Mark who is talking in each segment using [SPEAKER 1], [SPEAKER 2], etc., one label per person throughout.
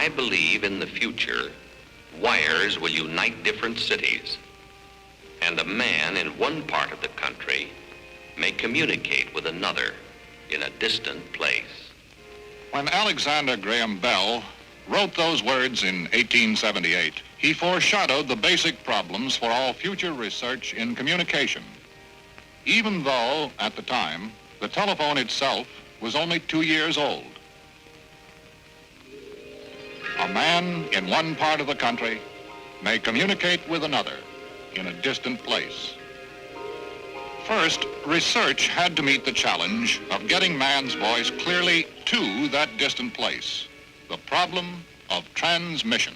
[SPEAKER 1] I believe in the future, wires will unite different cities, and a man in one part of the country may communicate with another in a distant place.
[SPEAKER 2] When Alexander Graham Bell wrote those words in 1878, he foreshadowed the basic problems for all future research in communication, even though, at the time, the telephone itself was only 2 years old. A man in one part of the country may communicate with another in a distant place. First, research had to meet the challenge of getting man's voice clearly to that distant place, the problem of transmission.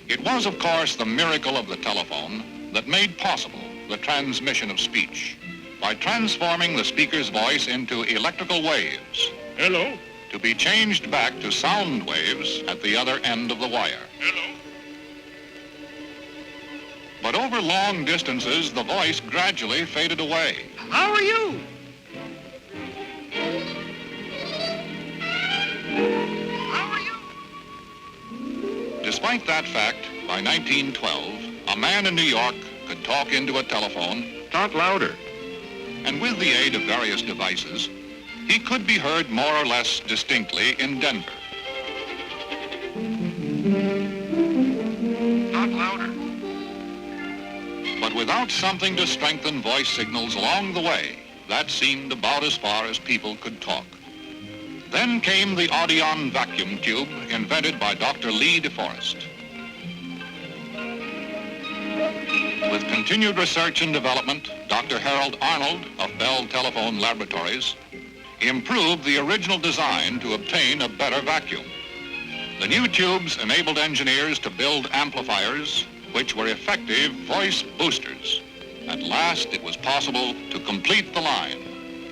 [SPEAKER 2] It was, of course, the miracle of the telephone that made possible the transmission of speech by transforming the speaker's voice into electrical waves.
[SPEAKER 3] Hello?
[SPEAKER 2] To be changed back to sound waves at the other end of the wire.
[SPEAKER 3] Hello?
[SPEAKER 2] But over long distances, the voice gradually faded away.
[SPEAKER 3] How are you? How are you?
[SPEAKER 2] Despite that fact, by 1912, a man in New York could talk into a telephone.
[SPEAKER 3] Talk louder.
[SPEAKER 2] And with the aid of various devices, he could be heard more or less distinctly in Denver.
[SPEAKER 3] Talk louder.
[SPEAKER 2] But without something to strengthen voice signals along the way, that seemed about as far as people could talk. Then came the Audion vacuum tube, invented by Dr. Lee DeForest. With continued research and development, Dr. Harold Arnold of Bell Telephone Laboratories improved the original design to obtain a better vacuum. The new tubes enabled engineers to build amplifiers which were effective voice boosters. At last, it was possible to complete the line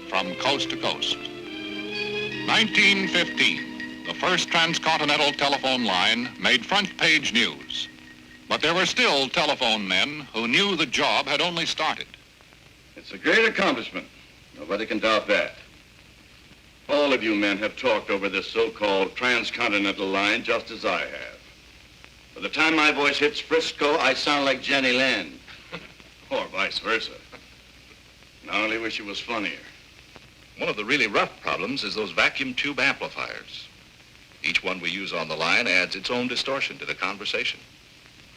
[SPEAKER 2] from coast to coast. 1915, the first transcontinental telephone line made front-page news. But there were still telephone men who knew the job had only started.
[SPEAKER 4] It's a great accomplishment. Nobody can doubt that. All of you men have talked over this so-called transcontinental line just as I have. By the time my voice hits Frisco, I sound like Jenny Lind. Or vice versa. And I only wish it was funnier.
[SPEAKER 5] One of the really rough problems is those vacuum tube amplifiers. Each one we use on the line adds its own distortion to the conversation.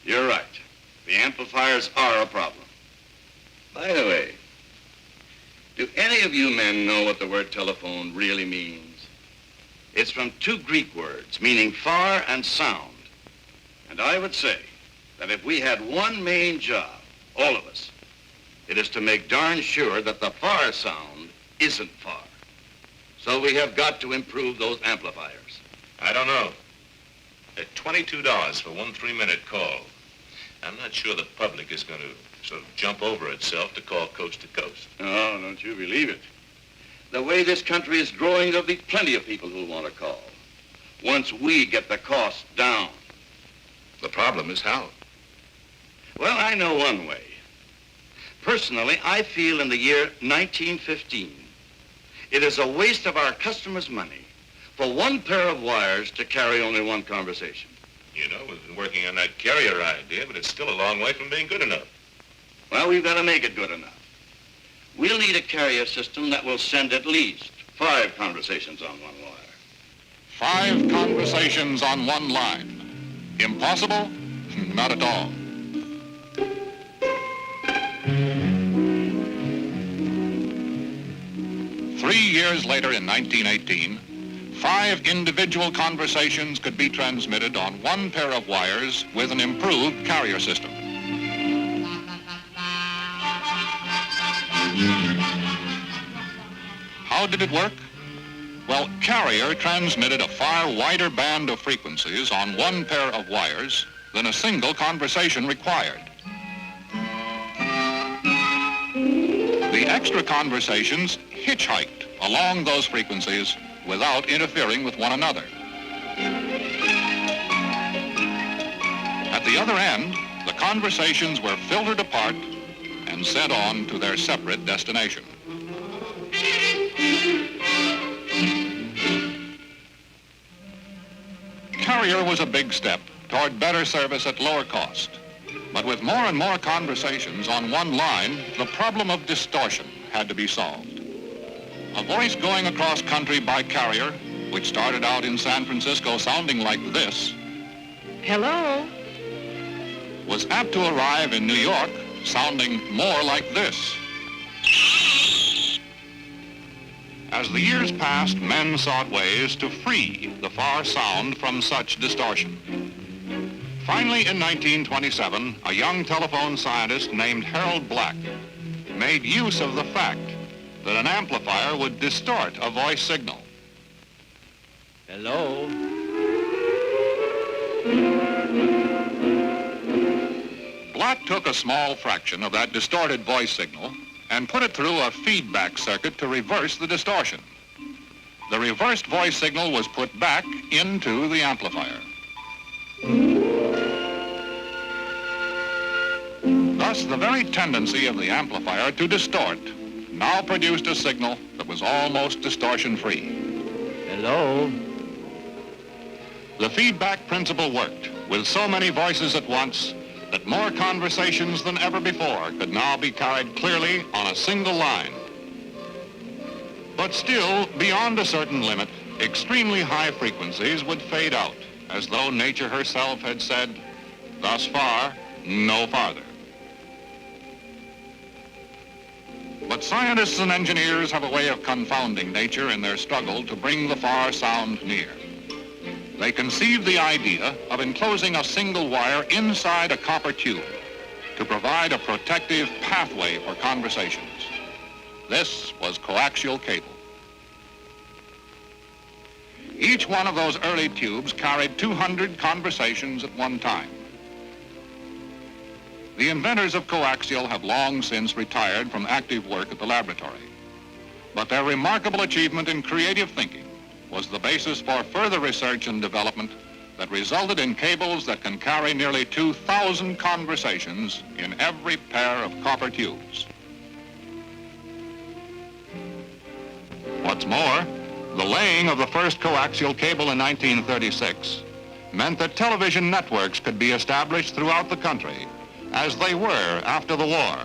[SPEAKER 4] You're right. The amplifiers are a problem. By the way, do any of you men know what the word telephone really means? It's from two Greek words, meaning far and sound. And I would say that if we had one main job, all of us, it is to make darn sure that the far sound isn't far. So we have got to improve those amplifiers.
[SPEAKER 6] I don't know. At $22 for one 3-minute call, I'm not sure the public is going to sort of jump over itself to call coast to coast.
[SPEAKER 4] Oh, don't you believe it. The way this country is growing, there'll be plenty of people who want to call. Once we get the cost down.
[SPEAKER 5] The problem is how.
[SPEAKER 4] Well, I know one way. Personally, I feel in the year 1915, it is a waste of our customers' money for one pair of wires to carry only one conversation.
[SPEAKER 6] You know, we've been working on that carrier idea, but it's still a long way from being good enough.
[SPEAKER 4] Well, we've got to make it good enough. We'll need a carrier system that will send at least 5 conversations on one wire.
[SPEAKER 2] 5 conversations on one line. Impossible? Not at all. Three years later, in 1918, 5 individual conversations could be transmitted on one pair of wires with an improved carrier system. How did it work? Well, carrier transmitted a far wider band of frequencies on one pair of wires than a single conversation required. The extra conversations hitchhiked along those frequencies without interfering with one another. At the other end, the conversations were filtered apart and sent on to their separate destination. carrier was a big step toward better service at lower cost. But with more and more conversations on one line, the problem of distortion had to be solved. A voice going across country by carrier, which started out in San Francisco sounding like this,
[SPEAKER 3] Hello?
[SPEAKER 2] was apt to arrive in New York sounding more like this. As the years passed, men sought ways to free the far sound from such distortion. Finally, in 1927, a young telephone scientist named Harold Black made use of the fact that an amplifier would distort a voice signal.
[SPEAKER 7] Hello?
[SPEAKER 2] Black took a small fraction of that distorted voice signal and put it through a feedback circuit to reverse the distortion. The reversed voice signal was put back into the amplifier. Thus, the very tendency of the amplifier to distort now produced a signal that was almost distortion-free.
[SPEAKER 7] Hello?
[SPEAKER 2] The feedback principle worked with so many voices at once that more conversations than ever before could now be carried clearly on a single line. But still, beyond a certain limit, extremely high frequencies would fade out, as though nature herself had said, thus far, no farther. But scientists and engineers have a way of confounding nature in their struggle to bring the far sound near. They conceived the idea of enclosing a single wire inside a copper tube to provide a protective pathway for conversations. This was coaxial cable. Each one of those early tubes carried 200 conversations at one time. The inventors of coaxial have long since retired from active work at the laboratory. But their remarkable achievement in creative thinking was the basis for further research and development that resulted in cables that can carry nearly 2,000 conversations in every pair of copper tubes. What's more, the laying of the first coaxial cable in 1936 meant that television networks could be established throughout the country, as they were after the war,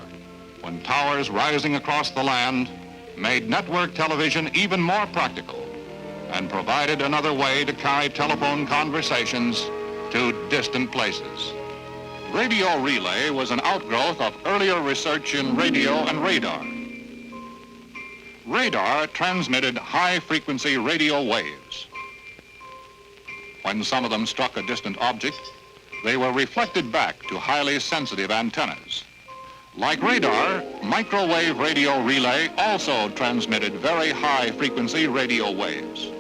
[SPEAKER 2] when towers rising across the land made network television even more practical and provided another way to carry telephone conversations to distant places. Radio relay was an outgrowth of earlier research in radio and radar. Radar transmitted high-frequency radio waves. When some of them struck a distant object, they were reflected back to highly sensitive antennas. Like radar, microwave radio relay also transmitted very high-frequency radio waves.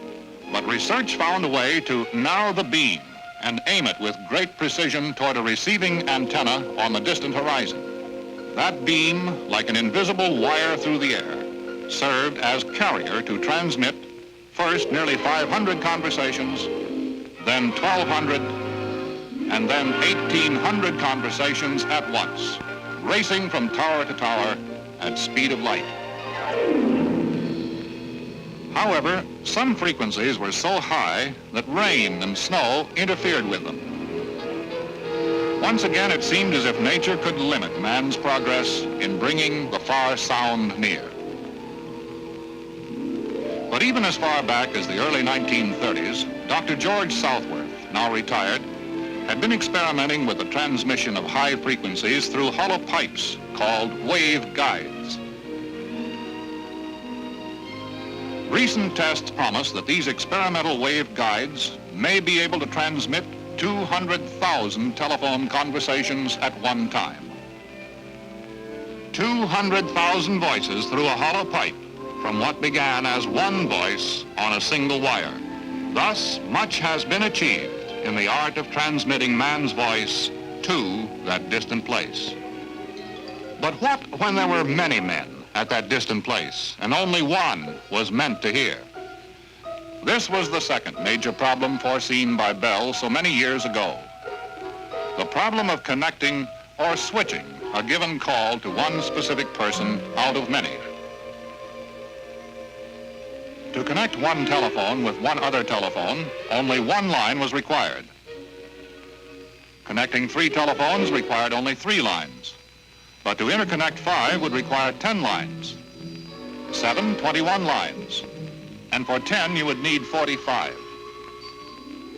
[SPEAKER 2] But research found a way to narrow the beam and aim it with great precision toward a receiving antenna on the distant horizon. That beam, like an invisible wire through the air, served as carrier to transmit first nearly 500 conversations, then 1,200, and then 1,800 conversations at once, racing from tower to tower at speed of light. However, some frequencies were so high that rain and snow interfered with them. Once again, it seemed as if nature could limit man's progress in bringing the far sound near. But even as far back as the early 1930s, Dr. George Southworth, now retired, had been experimenting with the transmission of high frequencies through hollow pipes called wave guides. Recent tests promise that these experimental wave guides may be able to transmit 200,000 telephone conversations at one time. 200,000 voices through a hollow pipe from what began as one voice on a single wire. Thus, much has been achieved in the art of transmitting man's voice to that distant place. But what when there were many men at that distant place, and only one was meant to hear? This was the second major problem foreseen by Bell so many years ago. The problem of connecting or switching a given call to one specific person out of many. To connect one telephone with one other telephone, only one line was required. Connecting 3 telephones required only 3 lines. But to interconnect 5 would require 10 lines. 7, 21 lines. And for 10, you would need 45.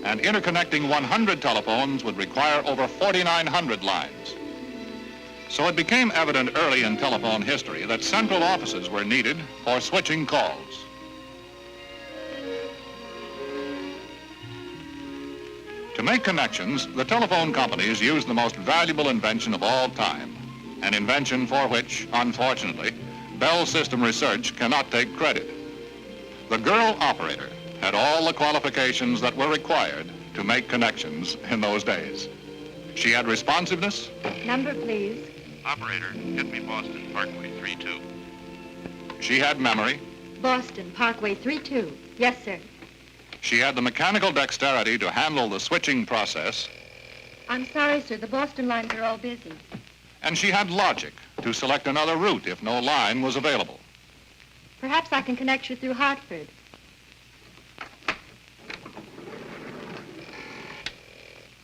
[SPEAKER 2] And interconnecting 100 telephones would require over 4,900 lines. So it became evident early in telephone history that central offices were needed for switching calls. To make connections, the telephone companies used the most valuable invention of all time, an invention for which, unfortunately, Bell System Research cannot take credit. The girl operator had all the qualifications that were required to make connections in those days. She had responsiveness.
[SPEAKER 3] Number, please.
[SPEAKER 5] Operator, get me Boston Parkway 32.
[SPEAKER 2] She had memory.
[SPEAKER 3] Boston, Parkway 32. Yes, sir.
[SPEAKER 2] She had the mechanical dexterity to handle the switching process.
[SPEAKER 3] I'm sorry, sir. The Boston lines are all busy.
[SPEAKER 2] And she had logic to select another route if no line was available.
[SPEAKER 3] Perhaps I can connect you through Hartford.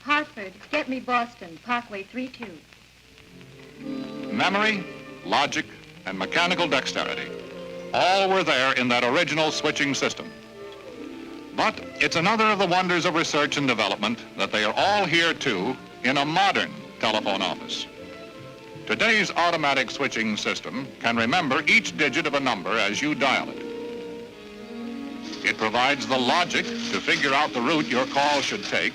[SPEAKER 3] Hartford, get me Boston, Parkway 32.
[SPEAKER 2] Memory, logic, and mechanical dexterity. All were there in that original switching system. But it's another of the wonders of research and development that they are all here, too, in a modern telephone office. Today's automatic switching system can remember each digit of a number as you dial it. It provides the logic to figure out the route your call should take.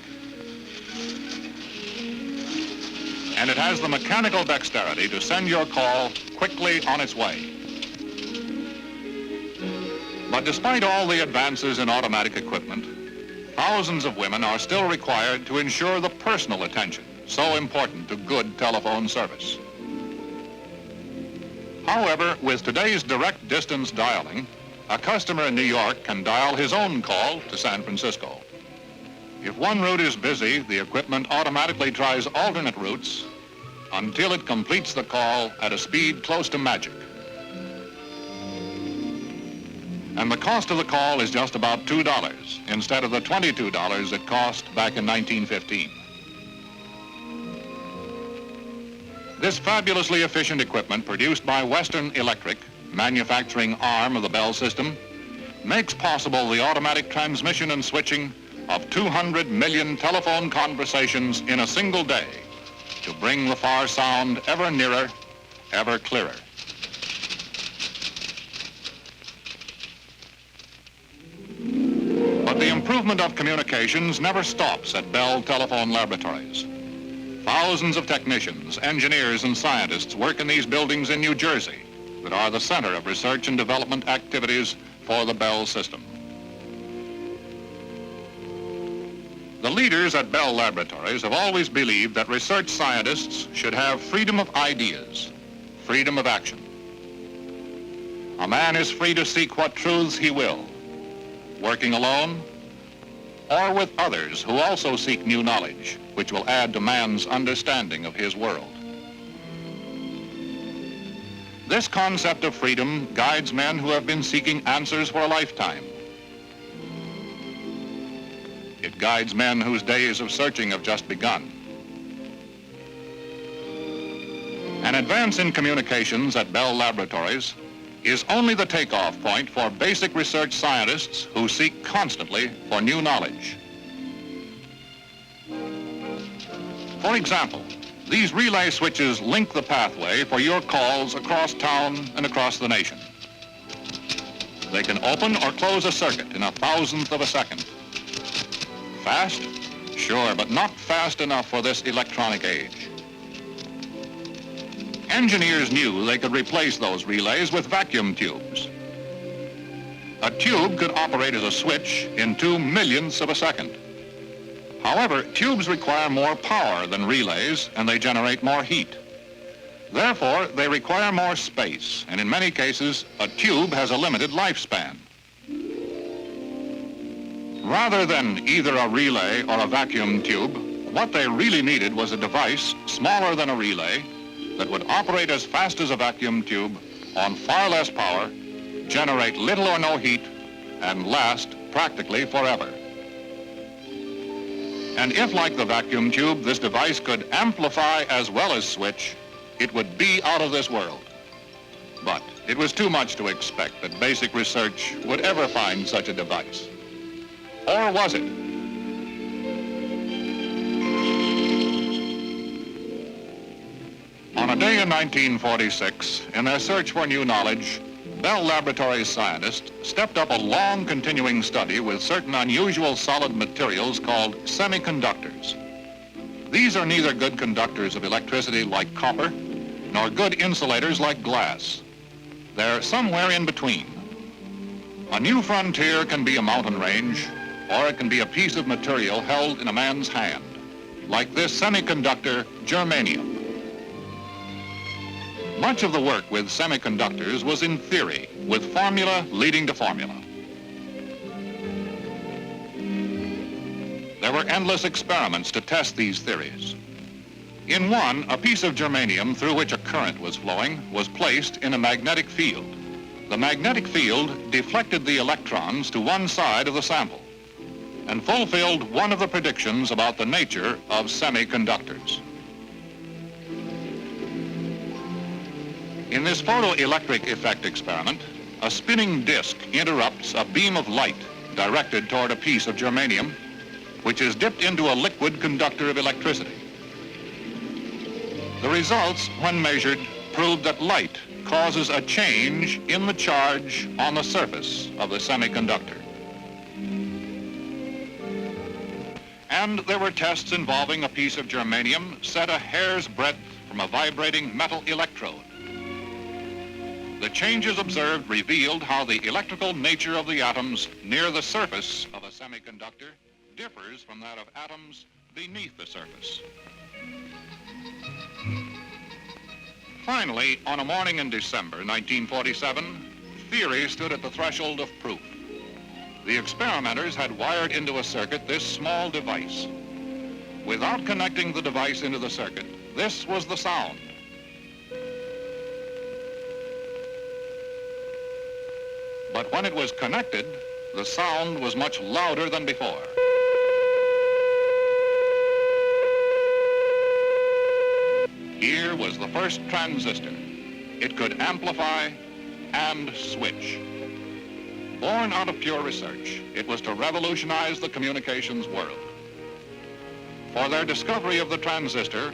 [SPEAKER 2] And it has the mechanical dexterity to send your call quickly on its way. But despite all the advances in automatic equipment, thousands of women are still required to ensure the personal attention so important to good telephone service. However, with today's direct distance dialing, a customer in New York can dial his own call to San Francisco. If one route is busy, the equipment automatically tries alternate routes until it completes the call at a speed close to magic. And the cost of the call is just about $2 instead of the $22 it cost back in 1915. This fabulously efficient equipment produced by Western Electric, manufacturing arm of the Bell system, makes possible the automatic transmission and switching of 200 million telephone conversations in a single day to bring the far sound ever nearer, ever clearer. But the improvement of communications never stops at Bell Telephone Laboratories. Thousands of technicians, engineers, and scientists work in these buildings in New Jersey that are the center of research and development activities for the Bell system. The leaders at Bell Laboratories have always believed that research scientists should have freedom of ideas, freedom of action. A man is free to seek what truths he will, working alone or with others who also seek new knowledge, which will add to man's understanding of his world. This concept of freedom guides men who have been seeking answers for a lifetime. It guides men whose days of searching have just begun. An advance in communications at Bell Laboratories is only the takeoff point for basic research scientists who seek constantly for new knowledge. For example, these relay switches link the pathway for your calls across town and across the nation. They can open or close a circuit in a thousandth of a second. Fast? Sure, but not fast enough for this electronic age. Engineers knew they could replace those relays with vacuum tubes. A tube could operate as a switch in 2/millionths of a second. However, tubes require more power than relays, and they generate more heat. Therefore, they require more space, and in many cases, a tube has a limited lifespan. Rather than either a relay or a vacuum tube, what they really needed was a device smaller than a relay that would operate as fast as a vacuum tube on far less power, generate little or no heat, and last practically forever. And if, like the vacuum tube, this device could amplify as well as switch, it would be out of this world. But it was too much to expect that basic research would ever find such a device. Or was it? On a day in 1946, in their search for new knowledge, Bell Laboratories scientists stepped up a long continuing study with certain unusual solid materials called semiconductors. These are neither good conductors of electricity like copper, nor good insulators like glass. They're somewhere in between. A new frontier can be a mountain range, or it can be a piece of material held in a man's hand, like this semiconductor, germanium. Much of the work with semiconductors was in theory, with formula leading to formula. There were endless experiments to test these theories. In one, a piece of germanium through which a current was flowing was placed in a magnetic field. The magnetic field deflected the electrons to one side of the sample and fulfilled one of the predictions about the nature of semiconductors. In this photoelectric effect experiment, a spinning disk interrupts a beam of light directed toward a piece of germanium, which is dipped into a liquid conductor of electricity. The results, when measured, proved that light causes a change in the charge on the surface of the semiconductor. And there were tests involving a piece of germanium set a hair's breadth from a vibrating metal electrode. The changes observed revealed how the electrical nature of the atoms near the surface of a semiconductor differs from that of atoms beneath the surface. Finally, on a morning in December 1947, theory stood at the threshold of proof. The experimenters had wired into a circuit this small device. Without connecting the device into the circuit, this was the sound. But when it was connected, the sound was much louder than before. Here was the first transistor. It could amplify and switch. Born out of pure research, it was to revolutionize the communications world. For their discovery of the transistor,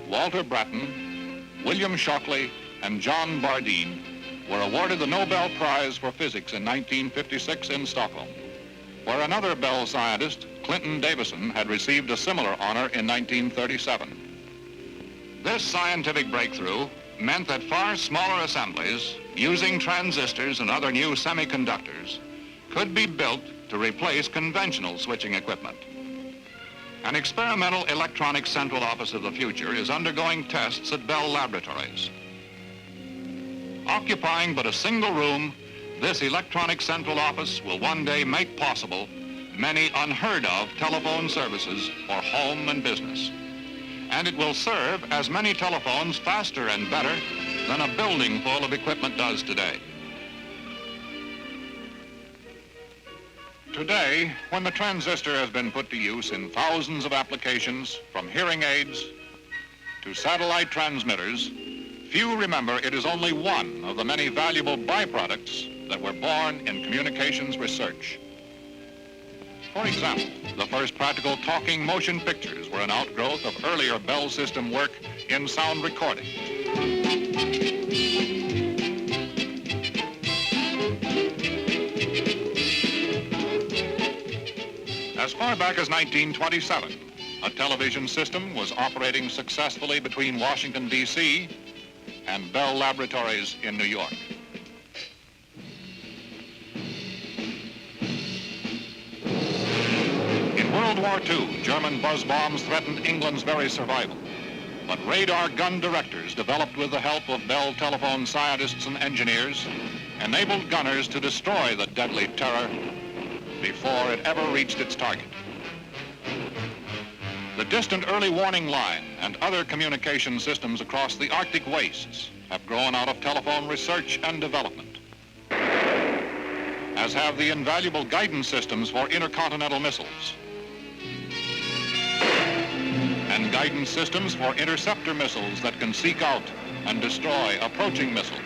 [SPEAKER 2] Walter Brattain, William Shockley, and John Bardeen were awarded the Nobel Prize for Physics in 1956 in Stockholm, where another Bell scientist, Clinton Davison, had received a similar honor in 1937. This scientific breakthrough meant that far smaller assemblies, using transistors and other new semiconductors, could be built to replace conventional switching equipment. An experimental electronic central office of the future is undergoing tests at Bell Laboratories. Occupying but a single room, this electronic central office will one day make possible many unheard of telephone services for home and business. And it will serve as many telephones faster and better than a building full of equipment does today. Today, when the transistor has been put to use in thousands of applications, from hearing aids to satellite transmitters, few remember it is only one of the many valuable byproducts that were born in communications research. For example, the first practical talking motion pictures were an outgrowth of earlier Bell system work in sound recording. As far back as 1927, a television system was operating successfully between Washington, D.C. and Bell Laboratories in New York. In World War II, German buzz bombs threatened England's very survival. But radar gun directors, developed with the help of Bell telephone scientists and engineers, enabled gunners to destroy the deadly terror before it ever reached its target. The distant early warning line and other communication systems across the Arctic wastes have grown out of telephone research and development. as have the invaluable guidance systems for intercontinental missiles and guidance systems for interceptor missiles that can seek out and destroy approaching missiles.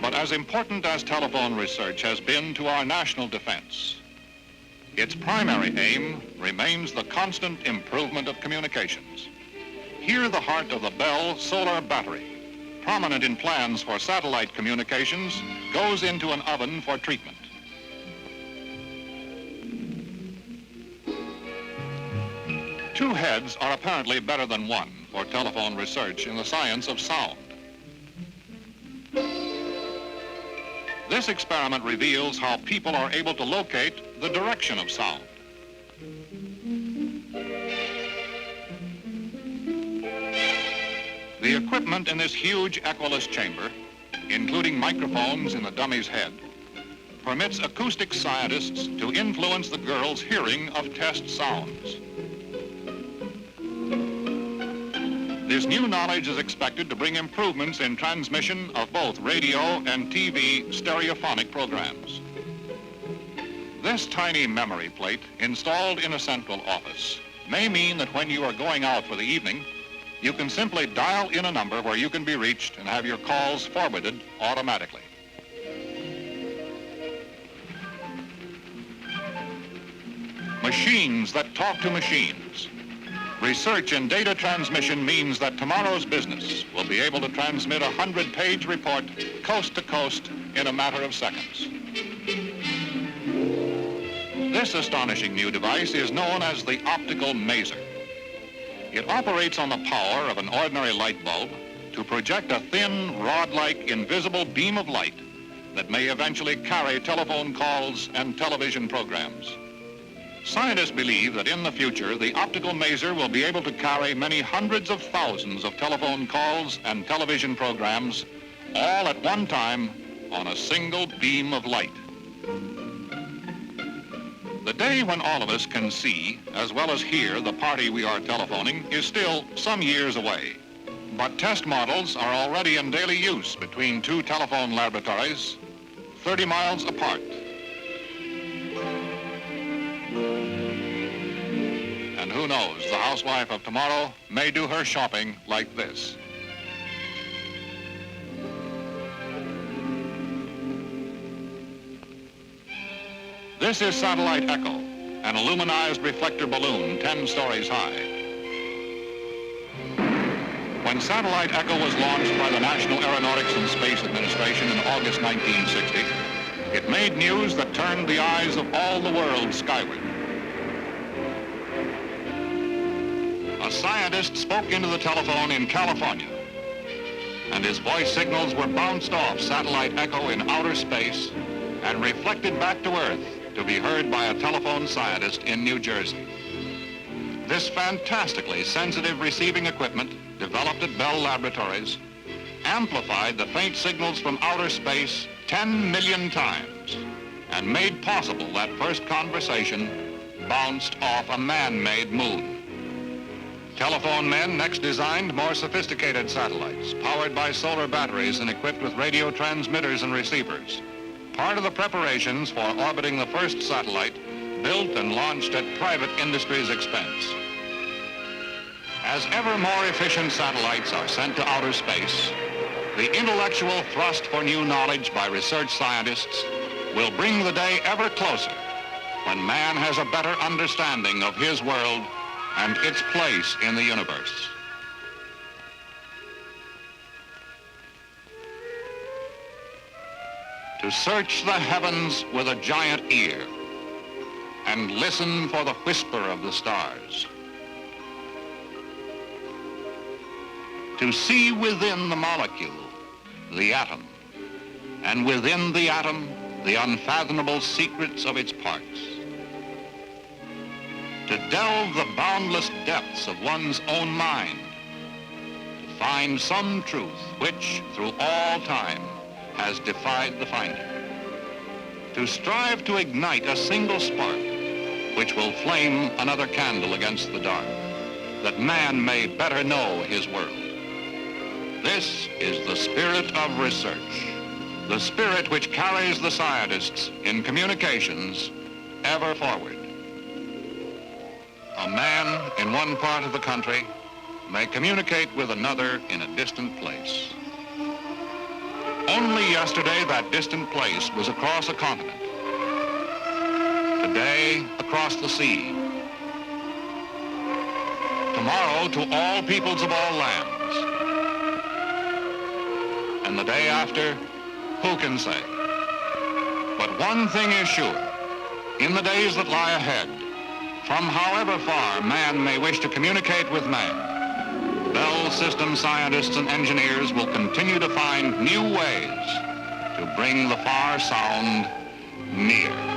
[SPEAKER 2] But as important as telephone research has been to our national defense, its primary aim remains the constant improvement of communications. Here, the heart of the Bell solar battery, prominent in plans for satellite communications, goes into an oven for treatment. Two heads are apparently better than one for telephone research in the science of sound. This experiment reveals how people are able to locate the direction of sound. The equipment in this huge echoless chamber, including microphones in the dummy's head, permits acoustic scientists to influence the girl's hearing of test sounds. This new knowledge is expected to bring improvements in transmission of both radio and TV stereophonic programs. This tiny memory plate installed in a central office may mean that when you are going out for the evening, you can simply dial in a number where you can be reached and have your calls forwarded automatically. Machines that talk to machines. Research in data transmission means that tomorrow's business will be able to transmit a 100-page report coast to coast in a matter of seconds. This astonishing new device is known as the optical maser. It operates on the power of an ordinary light bulb to project a thin, rod-like, invisible beam of light that may eventually carry telephone calls and television programs. Scientists believe that in the future, the optical maser will be able to carry many hundreds of thousands of telephone calls and television programs, all at one time on a single beam of light. The day when all of us can see, as well as hear, the party we are telephoning is still some years away. But test models are already in daily use between two telephone laboratories 30 miles apart. And who knows, the housewife of tomorrow may do her shopping like this. This is Satellite Echo, an aluminized reflector balloon 10 stories high. When Satellite Echo was launched by the National Aeronautics and Space Administration in August 1960, it made news that turned the eyes of all the world skyward. A scientist spoke into the telephone in California, and his voice signals were bounced off Satellite Echo in outer space and reflected back to Earth to be heard by a telephone scientist in New Jersey. This fantastically sensitive receiving equipment, developed at Bell Laboratories, amplified the faint signals from outer space 10 million times and made possible that first conversation bounced off a man-made moon. Telephone men next designed more sophisticated satellites, powered by solar batteries and equipped with radio transmitters and receivers. Part of the preparations for orbiting the first satellite built and launched at private industry's expense. As ever more efficient satellites are sent to outer space, the intellectual thrust for new knowledge by research scientists will bring the day ever closer when man has a better understanding of his world and its place in the universe. To search the heavens with a giant ear and listen for the whisper of the stars. To see within the molecule, the atom, and within the atom, the unfathomable secrets of its parts. To delve the boundless depths of one's own mind, to find some truth which, through all time, has defied the finder. To strive to ignite a single spark which will flame another candle against the dark, that man may better know his world. This is the spirit of research, the spirit which carries the scientists in communications ever forward. A man in one part of the country may communicate with another in a distant place. Only yesterday, that distant place was across a continent. Today, across the sea. Tomorrow, to all peoples of all lands. And the day after, who can say? But one thing is sure. In the days that lie ahead, from however far man may wish to communicate with man, Bell System scientists and engineers will continue to find new ways to bring the far sound near.